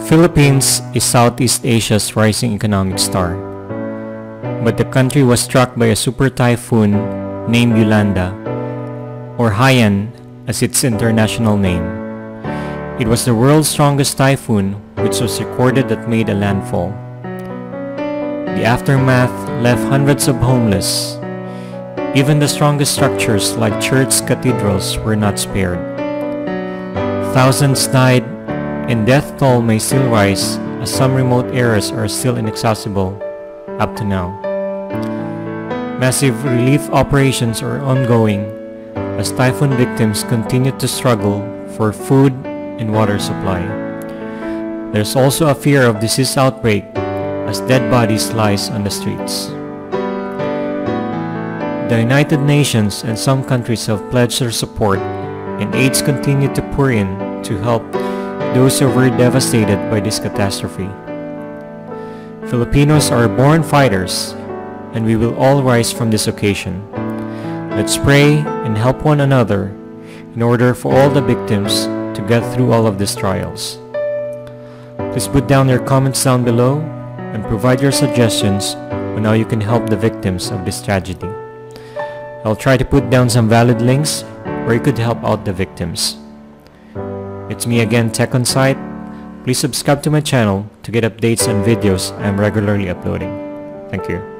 Philippines is Southeast Asia's rising economic star, but the country was struck by a super typhoon named Yolanda, or Haiyan as its international name. It was the world's strongest typhoon, which was recorded that made a landfall. The aftermath left hundreds of homeless. Even the strongest structures like church cathedrals were not spared. Thousands died, and death toll may still rise as some remote areas are still inaccessible up to now. Massive relief operations are ongoing as typhoon victims continue to struggle for food and water supply. There's also a fear of disease outbreak as dead bodies lies on the streets. The United Nations and some countries have pledged their support, and aids continue to pour in to help those who were devastated by this catastrophe. Filipinos are born fighters, and we will all rise from this occasion. Let's pray and help one another in order for all the victims to get through all of these trials. Please put down your comments down below and provide your suggestions on how you can help the victims of this tragedy. I'll try to put down some valid links where you could help out the victims. It's me again, Tech On Site. Please subscribe to my channel to get updates on videos I'm regularly uploading. Thank you.